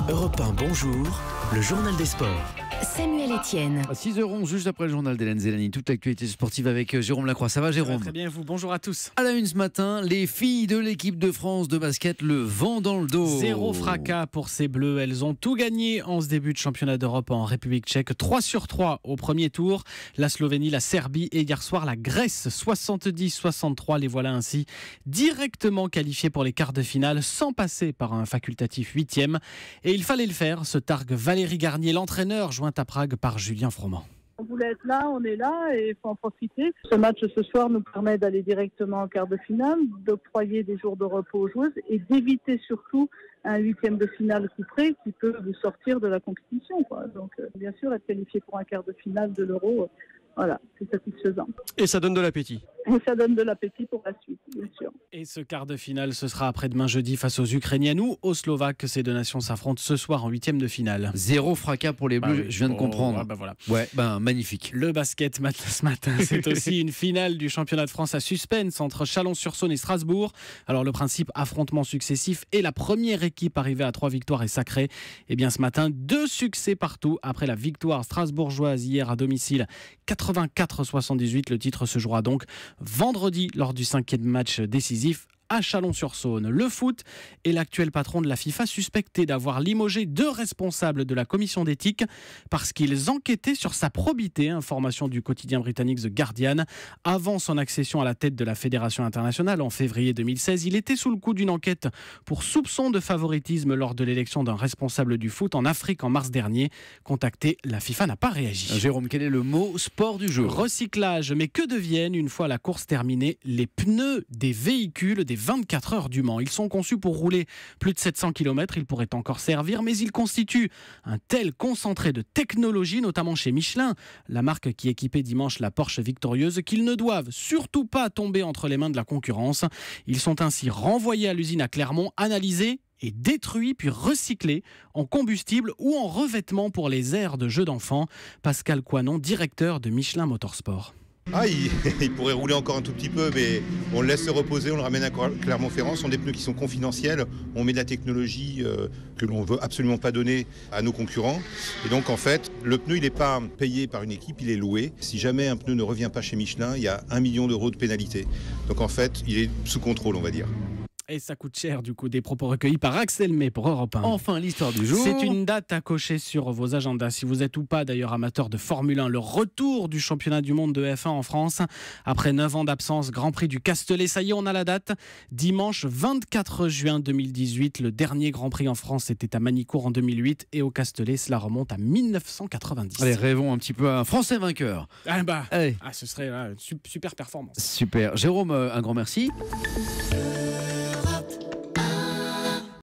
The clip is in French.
Europe 1, bonjour, le journal des sports. Samuel Etienne. À 6h11, juste après le journal d'Hélène Zélani, toute l'actualité sportive avec Jérôme Lacroix. Ça va, Jérôme? Très bien, vous. Bonjour à tous. À la une ce matin, les filles de l'équipe de France de basket, le vent dans le dos. 0 fracas pour ces Bleus. Elles ont tout gagné en ce début de championnat d'Europe en République tchèque. 3/3 au premier tour. La Slovénie, la Serbie et hier soir la Grèce. 70-63. Les voilà ainsi directement qualifiées pour les quarts de finale sans passer par un facultatif 8e. Et il fallait le faire, se targue Valérie Garnier, l'entraîneur, joint à Prague par Julien Froment. On voulait être là, on est là et il faut en profiter. Ce match ce soir nous permet d'aller directement en quart de finale, d'octroyer des jours de repos aux joueuses et d'éviter surtout un 8e de finale coup près qui peut vous sortir de la compétition, quoi. Donc bien sûr, être qualifié pour un quart de finale de l'Euro, voilà, c'est satisfaisant. Et ça donne de l'appétit. Et ça donne de l'appétit pour la suite, bien sûr. Et ce quart de finale, ce sera après-demain jeudi face aux Ukrainiennes ou aux Slovaques. Ces deux nations s'affrontent ce soir en 8e de finale. 0 fracas pour les Bleus, oui. je viens de comprendre. Voilà. Ouais, magnifique. Le basket ce matin, c'est aussi une finale du championnat de France à suspense entre Chalon-sur-Saône et Strasbourg. Alors le principe affrontement successif et la première équipe arrivée à 3 victoires est sacrée. Et bien ce matin, 2 succès partout après la victoire strasbourgeoise hier à domicile 84-78. Le titre se jouera donc vendredi lors du 5e match décisif à Chalon-sur-Saône. Le foot et l'actuel patron de la FIFA suspecté d'avoir limogé 2 responsables de la commission d'éthique parce qu'ils enquêtaient sur sa probité, information du quotidien britannique The Guardian. Avant son accession à la tête de la Fédération internationale en février 2016, il était sous le coup d'une enquête pour soupçon de favoritisme lors de l'élection d'un responsable du foot en Afrique en mars dernier. Contacté, la FIFA n'a pas réagi. Jérôme, quel est le mot sport du jour? Recyclage, mais que deviennent, une fois la course terminée, les pneus des véhicules des 24 heures du Mans? Ils sont conçus pour rouler plus de 700 km, ils pourraient encore servir, mais ils constituent un tel concentré de technologie, notamment chez Michelin, la marque qui équipait dimanche la Porsche victorieuse, qu'ils ne doivent surtout pas tomber entre les mains de la concurrence. Ils sont ainsi renvoyés à l'usine à Clermont, analysés et détruits puis recyclés en combustible ou en revêtement pour les aires de jeux d'enfants. Pascal Coinon, directeur de Michelin Motorsport. Il pourrait rouler encore un tout petit peu, mais on le laisse se reposer, on le ramène à Clermont-Ferrand. Ce sont des pneus qui sont confidentiels. On met de la technologie que l'on ne veut absolument pas donner à nos concurrents. Et donc en fait, le pneu il n'est pas payé par une équipe, il est loué. Si jamais un pneu ne revient pas chez Michelin, il y a 1 million d'euros de pénalité. Donc en fait, il est sous contrôle, on va dire. Et ça coûte cher du coup, des propos recueillis par Axel May pour Europe 1. Enfin, l'histoire du jour. C'est une date à cocher sur vos agendas. Si vous êtes ou pas d'ailleurs amateur de Formule 1, le retour du championnat du monde de F1 en France. Après 9 ans d'absence, Grand Prix du Castellet, ça y est, on a la date. Dimanche 24 juin 2018, le dernier Grand Prix en France, c'était à Manicourt en 2008. Et au Castellet, cela remonte à 1990. Allez, rêvons un petit peu à un Français vainqueur. Ce serait une super performance. Super. Jérôme, un grand merci.